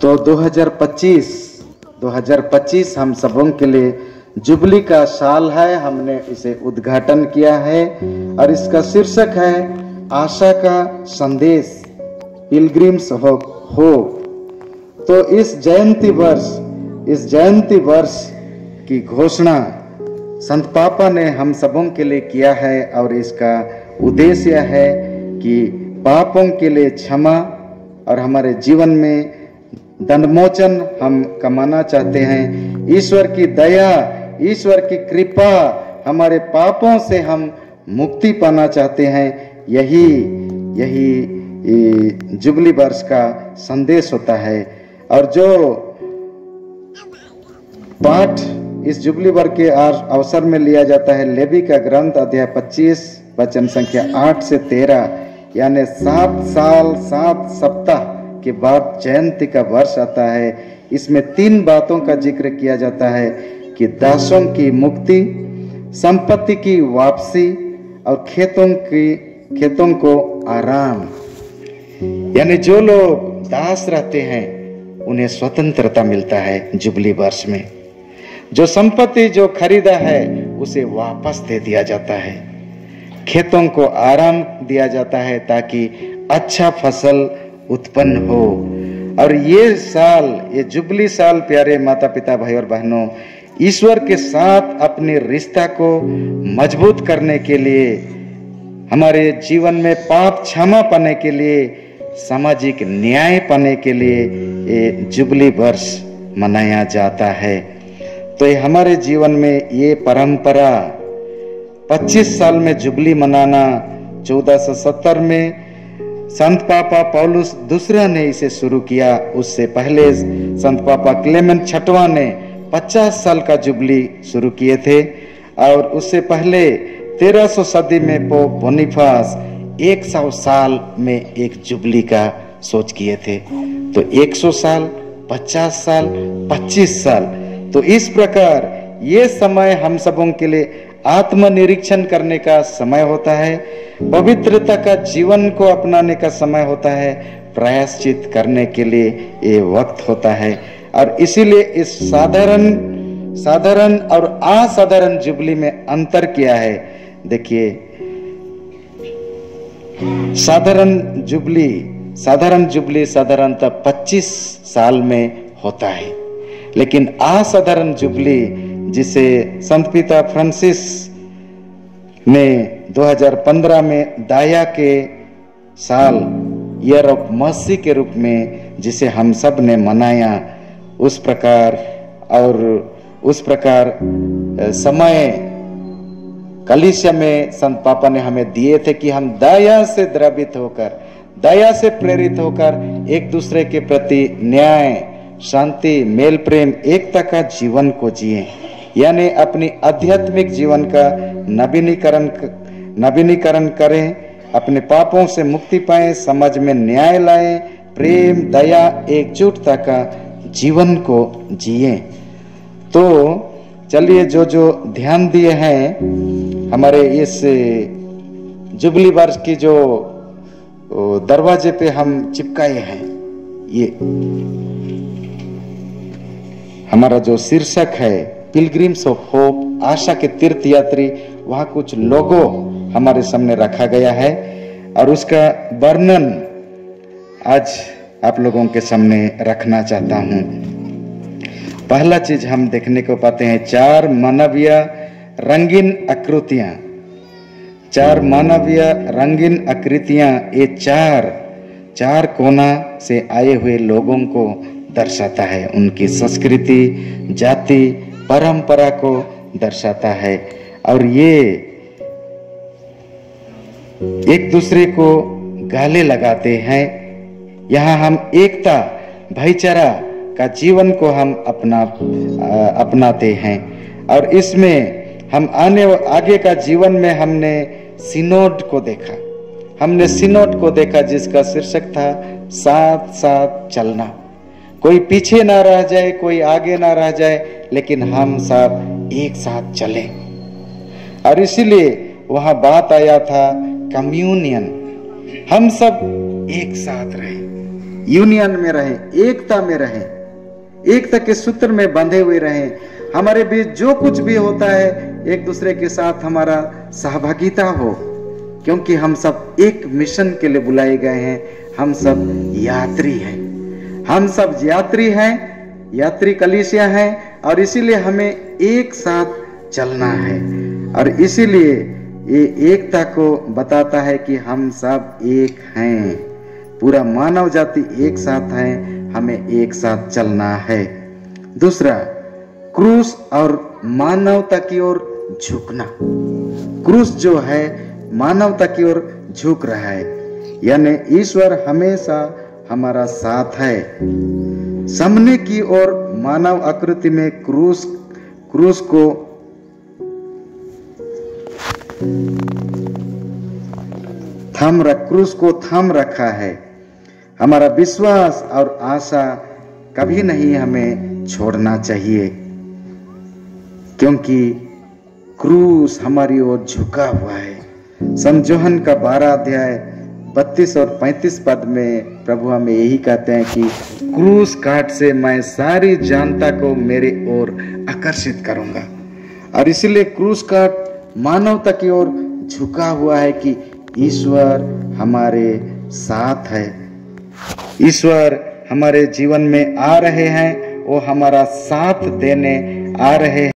तो 2025 हम सबों के लिए जुबली का साल है। हमने इसे उद्घाटन किया है और इसका शीर्षक है आशा का संदेश, पिलग्रिम्स होप। तो इस जयंती वर्ष की घोषणा संत पापा ने हम सबों के लिए किया है और इसका उद्देश्य है कि पापों के लिए क्षमा और हमारे जीवन में दंडमोचन हम कमाना चाहते हैं। ईश्वर की दया, ईश्वर की कृपा, हमारे पापों से हम मुक्ति पाना चाहते हैं। यही जुबली वर्ष का संदेश होता है। और जो पाठ इस जुबली वर्ष के अवसर में लिया जाता है, लेवी का ग्रंथ अध्याय 25 वचन संख्या 8 से 13, यानी 7 साल 7 सप्ताह के बाद जयंती का वर्ष आता है। इसमें 3 बातों का जिक्र किया जाता है कि दासों की मुक्ति, संपत्ति की वापसी और खेतों को आराम। यानी जो लोग दास रहते हैं उन्हें स्वतंत्रता मिलता है जुबली वर्ष में। जो संपत्ति जो खरीदा है उसे वापस दे दिया जाता है। खेतों को आराम दिया जाता है ताकि अच्छा फसल उत्पन्न हो। और ये जुबली साल प्यारे माता पिता भाई और बहनों, ईश्वर के साथ अपने रिश्ता को मजबूत करने के लिए, हमारे जीवन में पाप क्षमा पाने के लिए, सामाजिक न्याय पाने के लिए ये जुबली वर्ष मनाया जाता है। तो ये हमारे जीवन में ये परंपरा 25 साल में जुबली मनाना, 1470 में संत पापा पौलुस दूसरा ने इसे शुरू किया। उससे पहले संत पापा क्लेमेंट छठवां ने 50 साल का जुबली शुरू किए थे। और उससे पहले 1300 सदी में पोप बोनीफास 100 साल में एक जुबली का सोच किए थे। तो 100 साल, 50 साल, 25 साल। तो इस प्रकार ये समय हम सबों के लिए आत्मनिरीक्षण करने का समय होता है, पवित्रता का जीवन को अपनाने का समय होता है, प्रायश्चित करने के लिए ये वक्त होता है। और इसीलिए इस साधारण और असाधारण जुबली में अंतर किया है। देखिए, साधारण जुबली साधारणतः 25 साल में होता है, लेकिन असाधारण जुबली जिसे संत पिता फ्रांसिस ने 2015 में दया के साल, ईयर ऑफ मर्सी के रूप में जिसे हम सब ने मनाया, उस प्रकार समय कलीसिया में संत पापा ने हमें दिए थे कि हम दया से द्रवित होकर, दया से प्रेरित होकर एक दूसरे के प्रति न्याय, शांति, मेल प्रेम, एकता का जीवन को जिए। यानी अपनी आध्यात्मिक जीवन का नवीनीकरण करें, अपने पापों से मुक्ति पाएं, समाज में न्याय लाएं, प्रेम, दया, एकजुटता का जीवन को जिए। तो चलिए, जो ध्यान दिए हैं हमारे इस जुबली वर्ष की जो दरवाजे पे हम चिपकाए हैं, ये हमारा जो शीर्षक है पिलग्रिम्स ऑफ होप, आशा के तीर्थ यात्री, वहां कुछ लोगो हमारे सामने रखा गया है और उसका वर्णन आज आप लोगों के सामने रखना चाहता हूं। पहला चीज हम देखने को पाते हैं 4 मानवीय रंगीन आकृतियां। 4 मानवीय रंगीन आकृतियां, ये चार कोना से आए हुए लोगों को दर्शाता है। उनकी संस्कृति, जाति, परंपरा को दर्शाता है। और ये एक दूसरे को गले लगाते हैं। यहाँ हम एकता, भाईचारा का जीवन को हम अपनाते हैं। और इसमें हम आगे का जीवन में हमने सिनोड को देखा जिसका शीर्षक था साथ साथ चलना। कोई पीछे ना रह जाए, कोई आगे ना रह जाए, लेकिन हम सब एक साथ चलें। और इसीलिए वहां बात आया था कम्युनियन, हम सब एक साथ रहें। यूनियन में रहें, एकता में रहें, एकता के सूत्र में बंधे हुए रहें। हमारे बीच जो कुछ भी होता है एक दूसरे के साथ हमारा सहभागिता हो, क्योंकि हम सब एक मिशन के लिए बुलाए गए हैं। हम सब यात्री हैं, हम सब यात्री हैं, यात्री कलीसिया हैं, और इसीलिए हमें एक साथ चलना है। और इसीलिए ये एकता को बताता है कि हम सब एक हैं, पूरा मानव जाति एक साथ है, हमें एक साथ चलना है। दूसरा, क्रूस और मानवता की ओर झुकना। क्रूस जो है मानवता की ओर झुक रहा है, यानी ईश्वर हमेशा हमारा साथ है। सामने की ओर मानव आकृति में क्रूस को थाम रखा है। हमारा विश्वास और आशा कभी नहीं हमें छोड़ना चाहिए, क्योंकि क्रूस हमारी ओर झुका हुआ है। संत यूहन्ना का 12 अध्याय 32 और 35 पद में प्रभु हमें यही कहते हैं कि क्रूस काट से मैं सारी जनता को मेरे ओर आकर्षित करूंगा। और इसीलिए क्रूस काट मानवता की ओर झुका हुआ है कि ईश्वर हमारे साथ है, ईश्वर हमारे जीवन में आ रहे हैं, वो हमारा साथ देने आ रहे हैं।